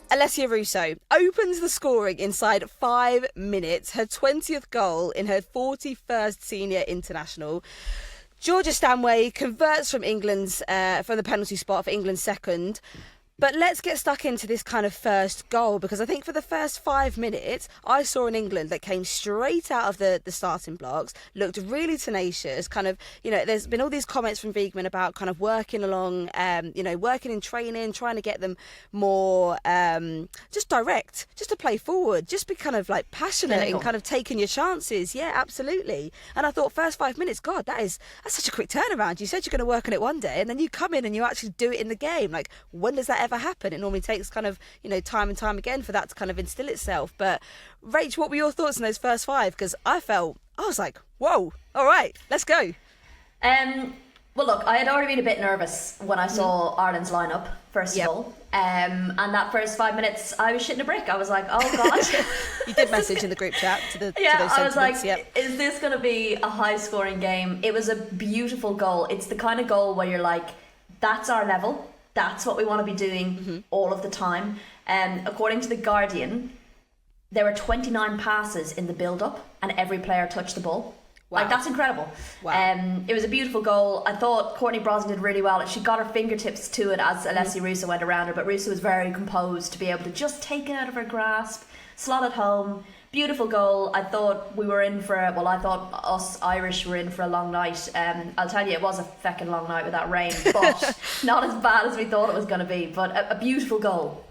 Alessia Russo opens the scoring inside 5 minutes, her 20th goal in her 41st senior international. Georgia Stanway converts from the penalty spot for England's second. But let's get stuck into this kind of first goal, because I think for the first 5 minutes, I saw an England that came straight out of the starting blocks, looked really tenacious, kind of, there's been all these comments from Wiegman about kind of working along, working in training, trying to get them more just direct, just to play forward, just be kind of like passionate and kind of taking your chances. Yeah, absolutely. And I thought first 5 minutes, God, that's such a quick turnaround. You said you're going to work on it one day and then you come in and you actually do it in the game. Like, when does that ever happen? It normally takes kind of, time and time again for that to kind of instill itself. But Rach, what were your thoughts on those first 5? Because I was like, whoa, all right, let's go. Well, look, I had already been a bit nervous when I saw Ireland's lineup, first of all. And that first 5 minutes, I was shitting a brick. I was like, oh, God. You did message in the group chat to those I was like, yep. Is this going to be a high-scoring game? It was a beautiful goal. It's the kind of goal where you're like, that's our level. That's what we want to be doing all of the time. According to The Guardian, there were 29 passes in the build-up and every player touched the ball. Wow. Like, that's incredible. Wow. It was a beautiful goal. I thought Courtney Brosnan did really well. She got her fingertips to it as Alessia Russo went around her, but Russo was very composed to be able to just take it out of her grasp, slot it home. Beautiful goal. I thought we were in for, I thought us Irish were in for a long night. I'll tell you, it was a feckin' long night with that rain, but not as bad as we thought it was going to be. But a beautiful goal.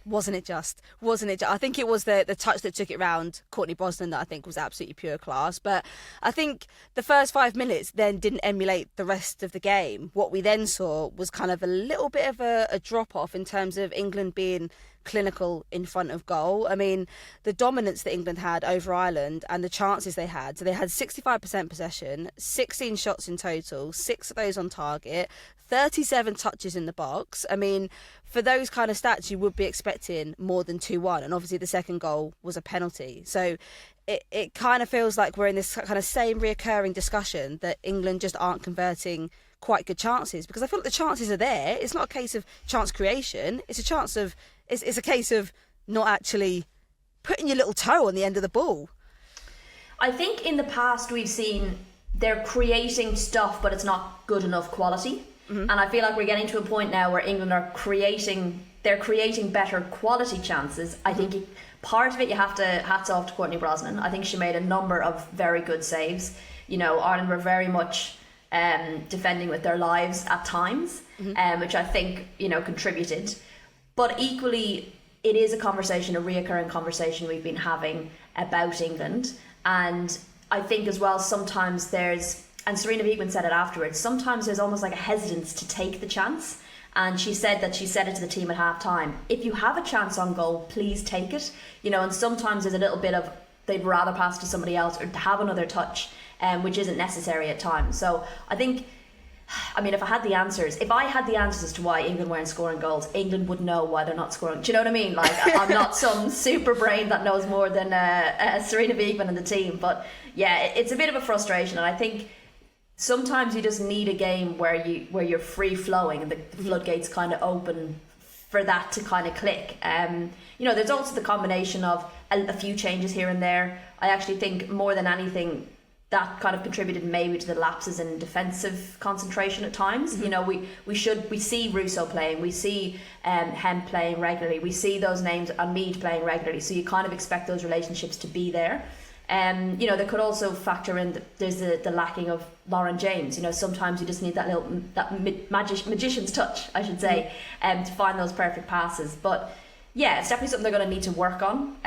Wasn't it just? I think it was the touch that took it round Courtney Brosnan that I think was absolutely pure class. But I think the first 5 minutes then didn't emulate the rest of the game. What we then saw was kind of a little bit of a drop-off in terms of England being clinical in front of goal. I mean, the dominance that England had over Ireland and the chances they had. So they had 65% possession, 16 shots in total, 6 of those on target, 37 touches in the box. I mean, for those kind of stats, you would be expecting more than 2-1. And obviously the second goal was a penalty. So it kind of feels like we're in this kind of same reoccurring discussion that England just aren't converting quite good chances, because I feel like the chances are there. It's not a case of chance creation. It's a case of not actually putting your little toe on the end of the ball. I think in the past we've seen they're creating stuff, but it's not good enough quality. And I feel like we're getting to a point now where England are creating better quality chances. I think part of it, you have to hats off to Courtney Brosnan. I think she made a number of very good saves. Ireland were very much defending with their lives at times, which I think contributed. But equally, it is a reoccurring conversation we've been having about England. And I think as well, sometimes and Sarina Wiegman said it afterwards, sometimes there's almost like a hesitance to take the chance. And she said it to the team at half time. If you have a chance on goal, please take it. And sometimes there's a little bit of, they'd rather pass to somebody else or to have another touch, which isn't necessary at times. So I think, if I had the answers as to why England weren't scoring goals, England would know why they're not scoring. Do you know what I mean? Like, I'm not some super brain that knows more than Sarina Wiegman and the team. But yeah, it's a bit of a frustration. And I think sometimes you just need a game where you're free flowing and the floodgates kind of open for that to kind of click. There's also the combination of a few changes here and there. I actually think more than anything, that kind of contributed maybe to the lapses in defensive concentration at times. We see Russo playing, we see Hemp playing regularly, we see those names and Mead playing regularly, so you kind of expect those relationships to be there. They could also factor in there's the lacking of Lauren James. Sometimes you just need that magician's touch, I should say, to find those perfect passes. But yeah, it's definitely something they're going to need to work on,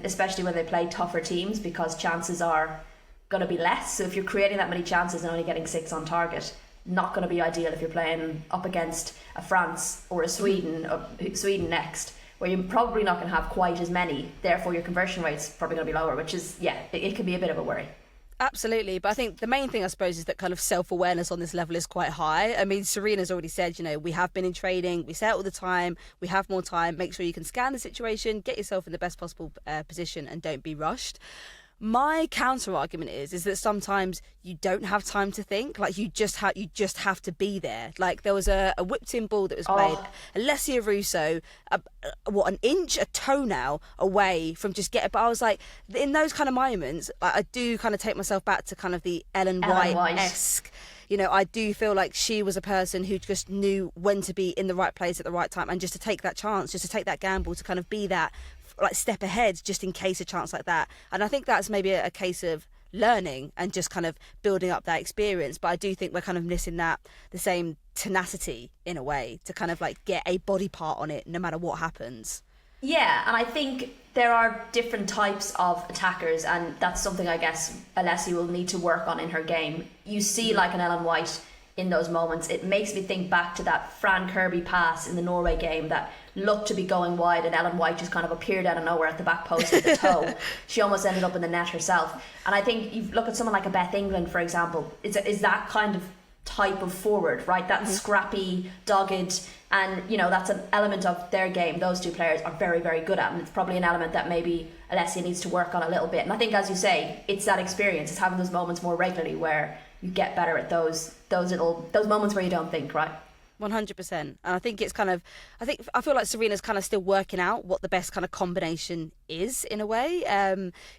especially when they play tougher teams, because chances are going to be less. So if you're creating that many chances and only getting 6 on target, not going to be ideal if you're playing up against a France or a Sweden next, where you're probably not going to have quite as many. Therefore, your conversion rate's probably going to be lower, which is, it can be a bit of a worry. Absolutely. But I think the main thing, I suppose, is that kind of self-awareness on this level is quite high. I mean, Sarina's already said, we have been in training, we say it all the time, we have more time, make sure you can scan the situation, get yourself in the best possible position and don't be rushed. My counter argument is that sometimes you don't have time to think. Like you just have to be there. Like there was a whipped in ball that was played. Alessia Russo, an inch, a toenail away from just getting. But I was like, in those kind of moments, like, I do kind of take myself back to kind of the Ellen White-esque. You know, I do feel like she was a person who just knew when to be in the right place at the right time, and just to take that chance, just to take that gamble, to kind of be that like step ahead just in case a chance like that. And I think that's maybe a case of learning and just kind of building up that experience. But I do think we're kind of missing the same tenacity in a way to kind of like get a body part on it no matter what happens. Yeah, and I think there are different types of attackers, and that's something I guess Alessia will need to work on in her game. You see like an Ellen White in those moments. It makes me think back to that Fran Kirby pass in the Norway game that looked to be going wide, and Ellen White just kind of appeared out of nowhere at the back post with the toe. She almost ended up in the net herself. And I think you look at someone like a Beth England, for example, is that kind of type of forward, right? That scrappy, dogged, and you know, that's an element of their game those two players are very, very good at, and it's probably an element that maybe Alessia needs to work on a little bit. And I think, as you say, it's that experience, it's having those moments more regularly where you get better at those moments where you don't think, right? 100%. And I think it's kind of, I feel like Sarina's kind of still working out what the best kind of combination is in a way.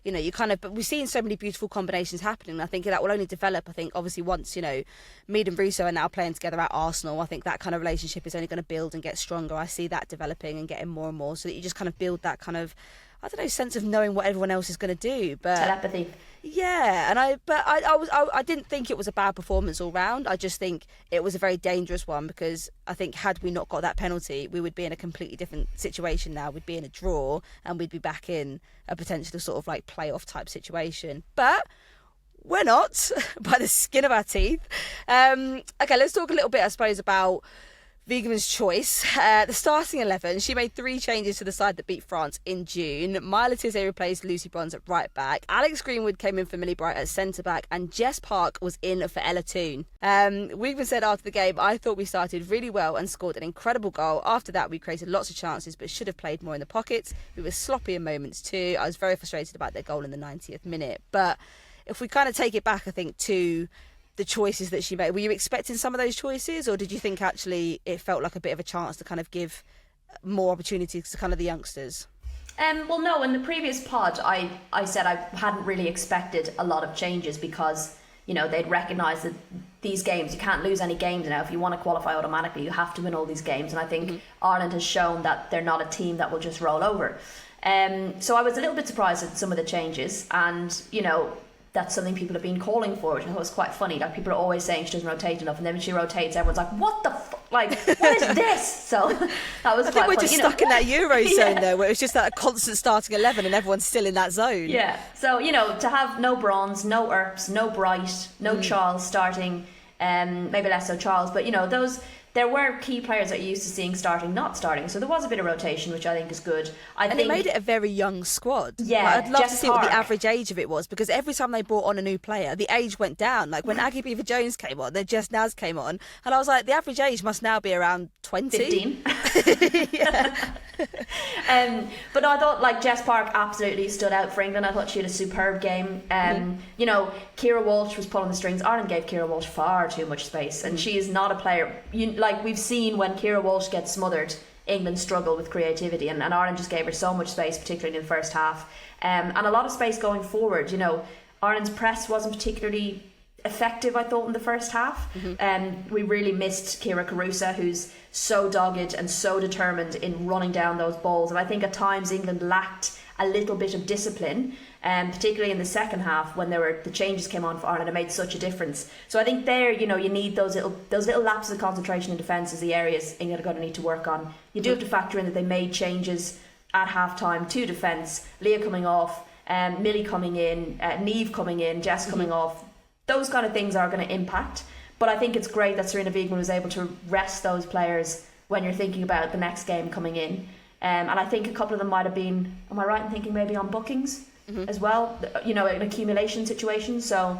You know, but we've seen so many beautiful combinations happening. I think that will only develop. I think obviously once, you know, Mead and Russo are now playing together at Arsenal, I think that kind of relationship is only going to build and get stronger. I see that developing and getting more and more, so that you just kind of build that kind of, I don't know, sense of knowing what everyone else is going to do. But telepathy. Yeah, and I didn't think it was a bad performance all round. I just think it was a very dangerous one, because I think had we not got that penalty, we would be in a completely different situation now. We'd be in a draw and we'd be back in a potential sort of like playoff type situation. But we're not, by the skin of our teeth. Okay, let's talk a little bit, I suppose, about Wiegman's choice. The starting 11, she made 3 changes to the side that beat France in June. Myla Tizé replaced Lucy Bronze at right back. Alex Greenwood came in for Millie Bright at centre back, and Jess Park was in for Ella Toone. Wiegman said after the game, "I thought we started really well and scored an incredible goal. After that, we created lots of chances, but should have played more in the pockets. We were sloppy in moments too. I was very frustrated about their goal in the 90th minute." But if we kind of take it back, I think, to the choices that she made, were you expecting some of those choices, or did you think actually it felt like a bit of a chance to kind of give more opportunities to kind of the youngsters? Well, no, in the previous pod I said I hadn't really expected a lot of changes, because, you know, they'd recognised that these games, you can't lose any games now. If you want to qualify automatically, you have to win all these games, and I think Ireland has shown that they're not a team that will just roll over. So I was a little bit surprised at some of the changes, and, you know, that's something people have been calling for, which I thought was quite funny. Like, people are always saying she doesn't rotate enough, and then when she rotates, everyone's like, "What the like, what is this?" So that was. I think we're funny. just stuck in that Euro zone though, where it's just that constant starting 11, and everyone's still in that zone. Yeah. So, you know, to have no Bronze, no Earps, no Bright, no Charles starting, maybe less so Charles, but, you know, there were key players that you're used to seeing starting, not starting. So there was a bit of rotation, which I think is good. I think it made it a very young squad. Yeah, like, I'd love Jess to see Park. what the average age of it was, because every time they brought on a new player, the age went down. Like when Aggie Beaver-Jones came on, then Jess Naz came on, and I was like, the average age must now be around 20. 15. Yeah. But no, I thought like Jess Park absolutely stood out for England. I thought she had a superb game. You know, Ciara Walsh was pulling the strings. Ireland gave Ciara Walsh far too much space, and she is not a player. Like we've seen, when Ciara Walsh gets smothered, England struggle with creativity, and Ireland just gave her so much space, particularly in the first half, and a lot of space going forward. You know, Ireland's press wasn't particularly effective, I thought, in the first half. We really missed Ciara Carusa, who's so dogged and so determined in running down those balls, and I think at times England lacked a little bit of discipline, particularly in the second half when the changes came on for Ireland. It made such a difference. So I think there, you know, you need those little lapses of concentration in defence as the areas England are going to need to work on. You do have to factor in that they made changes at half time to defence. Leah coming off, Millie coming in, Niamh coming in, Jess coming off. Those kind of things are going to impact. But I think it's great that Sarina Wiegman was able to rest those players when you're thinking about the next game coming in. And I think a couple of them might have been, am I right in thinking maybe on bookings as well? You know, an accumulation situation. So,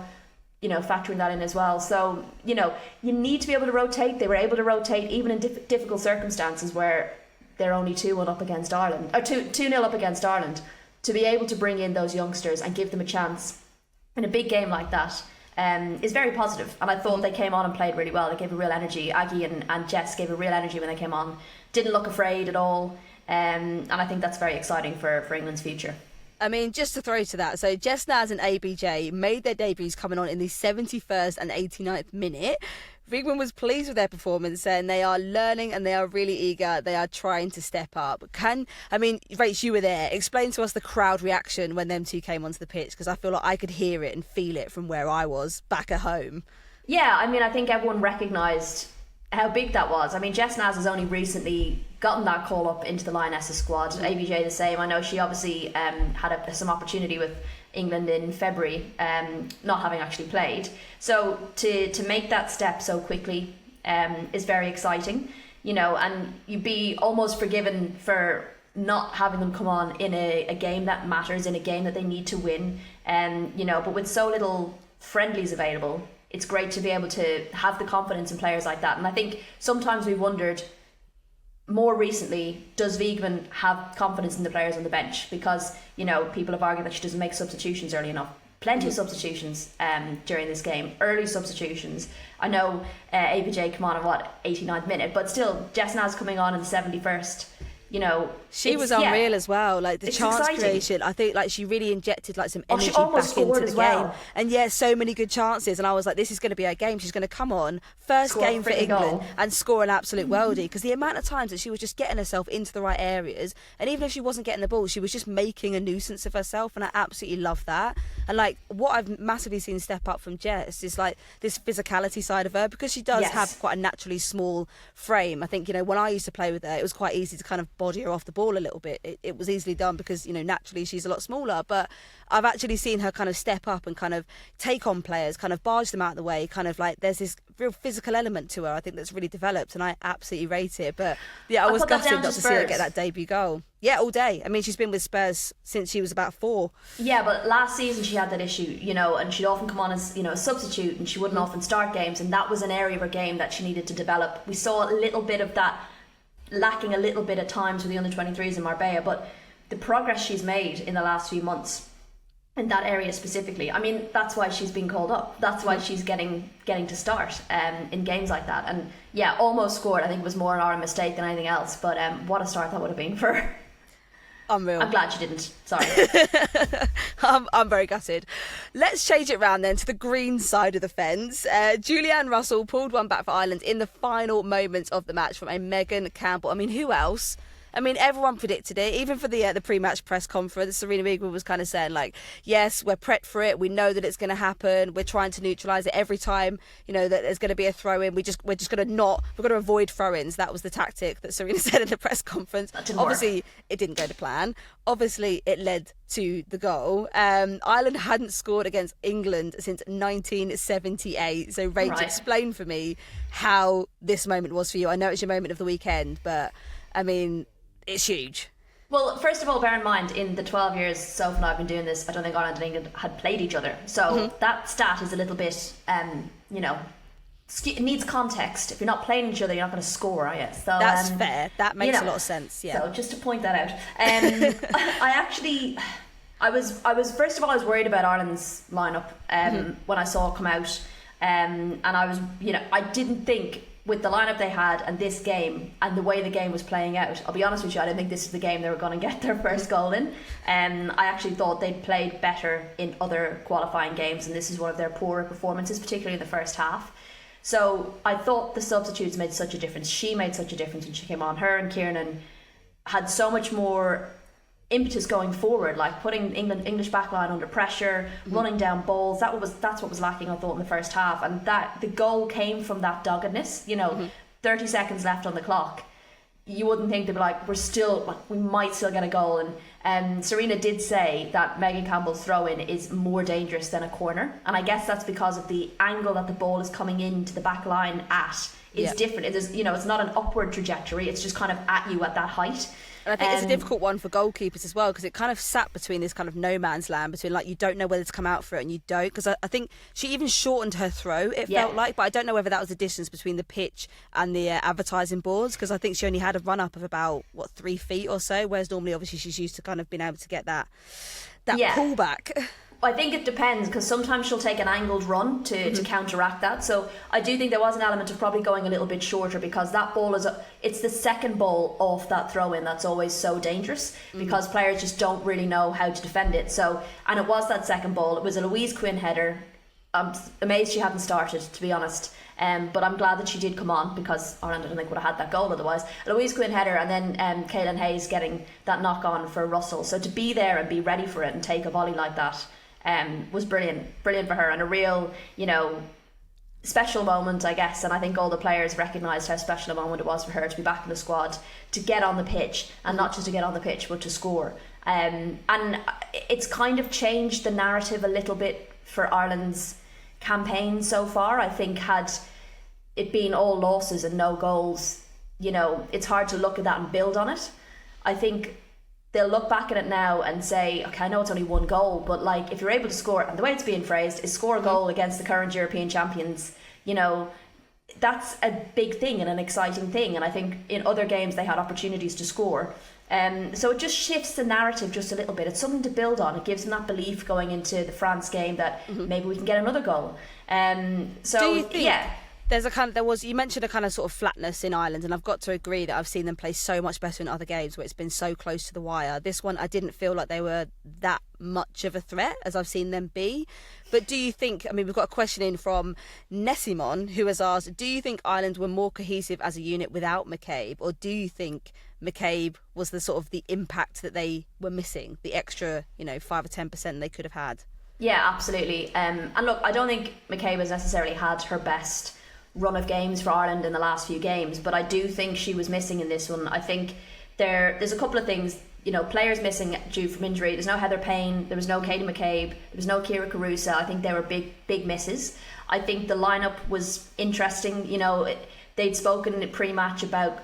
you know, factoring that in as well. So, you know, you need to be able to rotate. They were able to rotate even in difficult circumstances where they're only 2-1 up against Ireland, or 2-0 up against Ireland. to be able to bring in those youngsters and give them a chance in a big game like that is very positive. And I thought they came on and played really well. They gave a real energy. Aggie and Jess gave a real energy when they came on. Didn't look afraid at all. And I think that's very exciting for England's future. I mean, just to throw to that, so Jess Naz and ABJ made their debuts coming on in the 71st and 89th minute. Wiegman was pleased with their performance, and they are learning and they are really eager. They are trying to step up. Rach, you were there. Explain to us the crowd reaction when them two came onto the pitch, because I feel like I could hear it and feel it from where I was back at home. Yeah, I mean, I think everyone recognised how big that was. I mean, Jess Naz has only recently gotten that call up into the Lionesses squad. ABJ the same. I know she obviously had some opportunity with England in February, not having actually played. So to make that step so quickly is very exciting, and you'd be almost forgiven for not having them come on in a game that matters, in a game that they need to win. But with so little friendlies available, it's great to be able to have the confidence in players like that. And I think sometimes we wondered more recently, does Wiegman have confidence in the players on the bench? Because, people have argued that she doesn't make substitutions early enough. Plenty of substitutions during this game, early substitutions. I know ABJ come on in 89th minute, but still, Jess Naz coming on in the 71st. She was unreal as well. Like the chance exciting. Creation, I think she really injected some energy she almost back into the as well. game. And so many good chances. And I was like, this is going to be her game. She's going to come on first Score game for England goal. and score an absolute worldie. Because the amount of times that she was just getting herself into the right areas, and even if she wasn't getting the ball, she was just making a nuisance of herself. And I absolutely love that. And what I've massively seen step up from Jess is this physicality side of her, because she does have quite a naturally small frame. I think when I used to play with her, it was quite easy to kind of body her off the ball a little bit. It was easily done because naturally she's a lot smaller, but I've actually seen her kind of step up and kind of take on players, kind of barge them out of the way, there's this real physical element to her, I think, that's really developed, and I absolutely rate it. But I was gutted not to see her get that debut goal. Yeah, all day. I mean, she's been with Spurs since she was about 4. Yeah, but last season she had that issue, and she'd often come on as, a substitute, and she wouldn't often start games, and that was an area of her game that she needed to develop. We saw a little bit of that lacking a little bit at times with the under-23s in Marbella, but the progress she's made in the last few months in that area specifically, I mean, that's why she's been called up. That's why she's getting to start in games like that. And almost scored. I think it was more our mistake than anything else, but what a start that would have been for her. Unreal. I'm glad she didn't. Sorry. I'm very gutted. Let's change it round then to the green side of the fence. Julianne Russell pulled one back for Ireland in the final moments of the match from a Megan Campbell. I mean, who else? I mean, everyone predicted it. Even for the pre-match press conference, Sarina Wiegman was kind of saying yes, we're prepped for it. We know that it's going to happen. We're trying to neutralise it every time. That there's going to be a throw-in. We're just going to avoid throw-ins. That was the tactic that Sarina said in the press conference. That didn't Obviously, work. It didn't go to plan. Obviously, it led to the goal. Ireland hadn't scored against England since 1978. So, Rach, explain for me how this moment was for you. I know it's your moment of the weekend, but I mean, it's huge. Well, first of all, bear in mind, in the 12 years Soph and I have been doing this, I don't think Ireland and England had played each other. So that stat is a little bit, it needs context. If you're not playing each other, you're not going to score, are you? So that's fair. That makes a lot of sense. Yeah. So just to point that out, I was first of all, I was worried about Ireland's lineup when I saw it come out, and I was, I didn't think, with the lineup they had and this game and the way the game was playing out, I'll be honest with you, I didn't think this is the game they were going to get their first goal in. I actually thought they'd played better in other qualifying games, and this is one of their poorer performances, particularly in the first half. So I thought the substitutes made such a difference. She made such a difference when she came on. Her and Kiernan had so much more impetus going forward, putting English backline under pressure, running down balls. That's what was lacking, I thought, in the first half, and that the goal came from that doggedness. 30 seconds left on the clock. You wouldn't think they'd be we might still get a goal. And Sarina did say that Megan Campbell's throw-in is more dangerous than a corner, and I guess that's because of the angle that the ball is coming into the back line at is different. It is, it's not an upward trajectory, it's just kind of at you at that height. And I think it's a difficult one for goalkeepers as well, because it kind of sat between this kind of no man's land, between like you don't know whether to come out for it and you don't. Because I think she even shortened her throw, it felt like, but I don't know whether that was the distance between the pitch and the advertising boards, because I think she only had a run up of about 3 feet or so, whereas normally obviously she's used to kind of being able to get that pullback. I think it depends, because sometimes she'll take an angled run to counteract that. So I do think there was an element of probably going a little bit shorter, because that ball it's the second ball off that throw in that's always so dangerous, because players just don't really know how to defend it. So, and it was that second ball. It was a Louise Quinn header. I'm amazed she hadn't started, to be honest. But I'm glad that she did come on, because Ireland, I don't think, would have had that goal otherwise. A Louise Quinn header, and then Caelan Hayes getting that knock on for Russell. So to be there and be ready for it and take a volley like that was brilliant for her, and a real, special moment, I guess. And I think all the players recognised how special a moment it was for her to be back in the squad, to get on the pitch, and not just to get on the pitch but to score. And it's kind of changed the narrative a little bit for Ireland's campaign so far. I think had it been all losses and no goals, it's hard to look at that and build on it. I think they'll look back at it now and say, okay, I know it's only one goal, but like, if you're able to score, and the way it's being phrased is score a goal against the current European champions, that's a big thing and an exciting thing. And I think in other games they had opportunities to score. So it just shifts the narrative just a little bit. It's something to build on. It gives them that belief going into the France game that maybe we can get another goal. So do you think, yeah. You mentioned a kind of sort of flatness in Ireland, and I've got to agree that I've seen them play so much better in other games where it's been so close to the wire. This one, I didn't feel like they were that much of a threat as I've seen them be. But do you think, we've got a question in from Nessimon, who has asked, do you think Ireland were more cohesive as a unit without McCabe, or do you think McCabe was the sort of the impact that they were missing, the extra, 5 or 10% they could have had? Yeah, absolutely. And look, I don't think McCabe has necessarily had her best run of games for Ireland in the last few games, but I do think she was missing in this one. I think there's a couple of things, players missing due from injury. There's no Heather Payne, there was no Katie McCabe, there was no Ciara Carusa. I think they were big misses. I think the lineup was interesting. They'd spoken pre-match about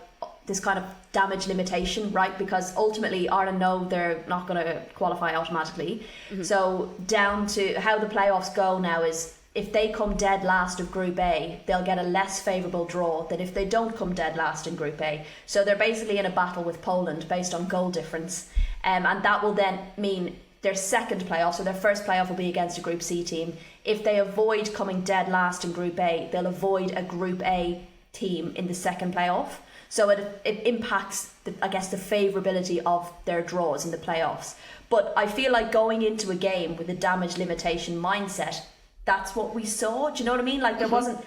this kind of damage limitation, right? Because ultimately Ireland know they're not going to qualify automatically. So down to how the playoffs go now is, if they come dead last of Group A, they'll get a less favourable draw than if they don't come dead last in Group A. So they're basically in a battle with Poland based on goal difference. And that will then mean their second playoff, so their first playoff will be against a Group C team. If they avoid coming dead last in Group A, they'll avoid a Group A team in the second playoff. So it impacts, the favourability of their draws in the playoffs. But I feel like going into a game with a damage limitation mindset, that's what we saw. Do you know what I mean? Like, there wasn't,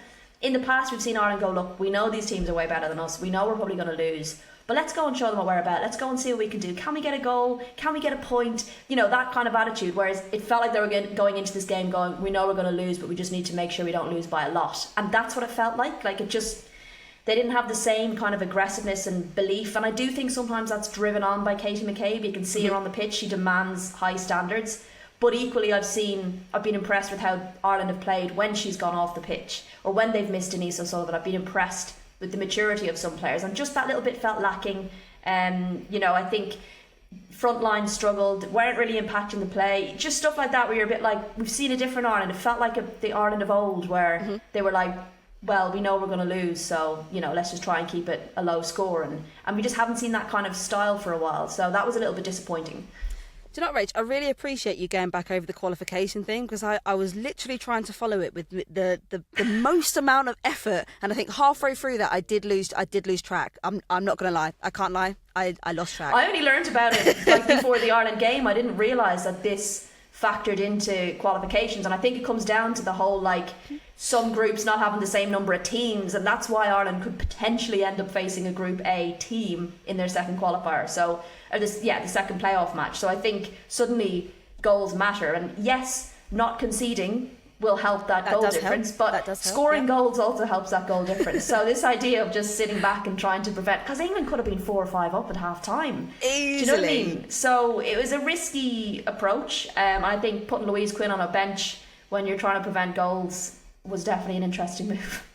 in the past we've seen Ireland go, look, we know these teams are way better than us, we know we're probably going to lose, but let's go and show them what we're about. Let's go and see what we can do. Can we get a goal? Can we get a point? That kind of attitude. Whereas it felt like they were going into this game going, we know we're going to lose, but we just need to make sure we don't lose by a lot. And that's what it felt like. Like, they didn't have the same kind of aggressiveness and belief. And I do think sometimes that's driven on by Katie McCabe. You can see her on the pitch. She demands high standards. But equally, I've been impressed with how Ireland have played when she's gone off the pitch, or when they've missed Denise O'Sullivan. I've been impressed with the maturity of some players, and just that little bit felt lacking. I think front line struggled, weren't really impacting the play, just stuff like that where you're a bit like, we've seen a different Ireland. It felt like the Ireland of old where they were like, well, we know we're going to lose, so let's just try and keep it a low score, and we just haven't seen that kind of style for a while. So that was a little bit disappointing. Do you know what, Rach? I really appreciate you going back over the qualification thing, because I was literally trying to follow it with the most amount of effort, and I think halfway through that I did lose track. I'm not going to lie. I can't lie. I lost track. I only learned about it before the Ireland game. I didn't realise that this factored into qualifications, and I think it comes down to the whole some groups not having the same number of teams, and that's why Ireland could potentially end up facing a Group A team in their second qualifier. So the second playoff match. So I think suddenly goals matter, and yes, not conceding will help that goal difference, but scoring goals also helps that goal difference. So this idea of just sitting back and trying to prevent, because England could have been 4 or 5 up at half time. Easily. Do you know what I mean? So it was a risky approach. I think putting Louise Quinn on a bench when you're trying to prevent goals was definitely an interesting move.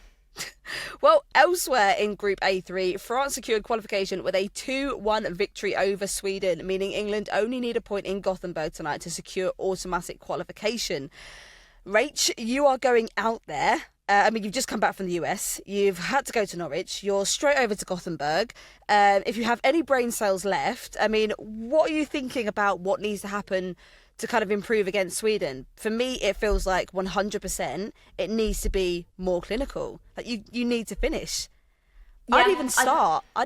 Well, elsewhere in Group A3, France secured qualification with a 2-1 victory over Sweden, meaning England only need a point in Gothenburg tonight to secure automatic qualification. Rach, you are going out there. You've just come back from the US. You've had to go to Norwich. You're straight over to Gothenburg. If you have any brain cells left, what are you thinking about what needs to happen to kind of improve against Sweden? For me, it feels like 100% it needs to be more clinical. Like you need to finish. Yeah, I'd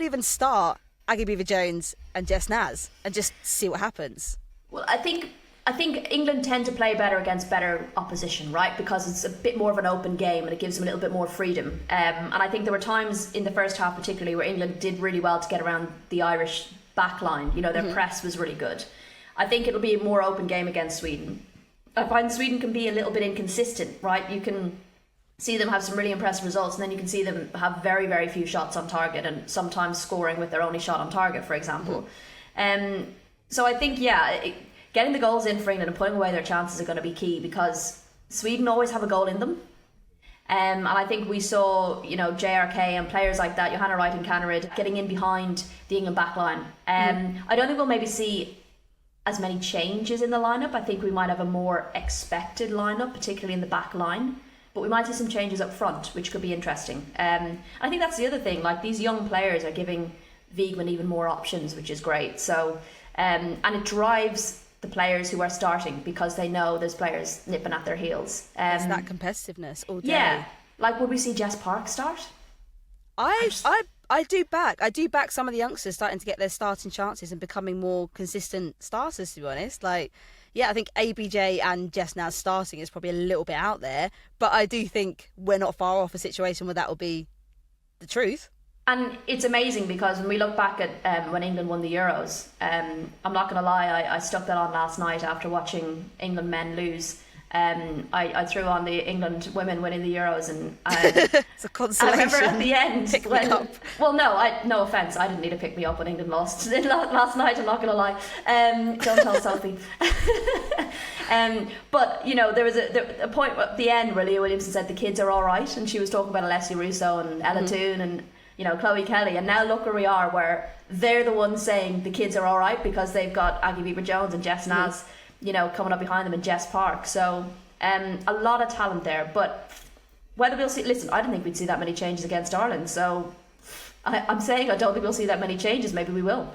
even start Aggie Beever-Jones and Jess Naz and just see what happens. Well, I think England tend to play better against better opposition, right? Because it's a bit more of an open game and it gives them a little bit more freedom. And I think there were times in the first half particularly where England did really well to get around the Irish back line. You know, their press was really good. I think it'll be a more open game against Sweden. I find Sweden can be a little bit inconsistent, right? You can see them have some really impressive results and then you can see them have very, very few shots on target and sometimes scoring with their only shot on target, for example. So I think, getting the goals in for England and putting away their chances are going to be key because Sweden always have a goal in them. And I think we saw, JRK and players like that, Johanna Wright and Cannerid, getting in behind the England backline. I don't think we'll maybe see as many changes in the lineup. I think we might have a more expected lineup, particularly in the back line. But we might see some changes up front, which could be interesting. I think that's the other thing. Like, these young players are giving Wiegman even more options, which is great. So, and it drives the players who are starting because they know there's players nipping at their heels. It's that competitiveness all day. Yeah. Like, would we see Jess Park start? I do back some of the youngsters starting to get their starting chances and becoming more consistent starters, to be honest. I think ABJ and Jess Naz starting is probably a little bit out there, but I do think we're not far off a situation where that will be the truth. And it's amazing because when we look back at when England won the Euros, I'm not going to lie, I stuck that on last night after watching England men lose. I threw on the England women winning the Euros, and it's a consolation. I remember at the end pick me up. Well, no offence, I didn't need to pick me up when England lost last night. I'm not going to lie. Don't tell Sophie. But there was a point at the end where Leah Williamson said the kids are all right, and she was talking about Alessia Russo and Ella Toone and Chloe Kelly, and now look where we are, where they're the ones saying the kids are all right because they've got Aggie Beever-Jones and Jess Naz, coming up behind them, and Jess Park. So a lot of talent there. But whether we'll see, listen, I don't think we'd see that many changes against Ireland. So I'm saying I don't think we'll see that many changes. Maybe we will.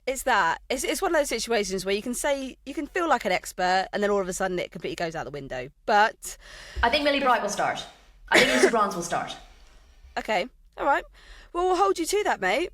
It's one of those situations where you can feel like an expert, and then all of a sudden it completely goes out the window. But I think Millie Bright will start. I think Lisa Bronze will start. Okay. All right. Well, we'll hold you to that, mate.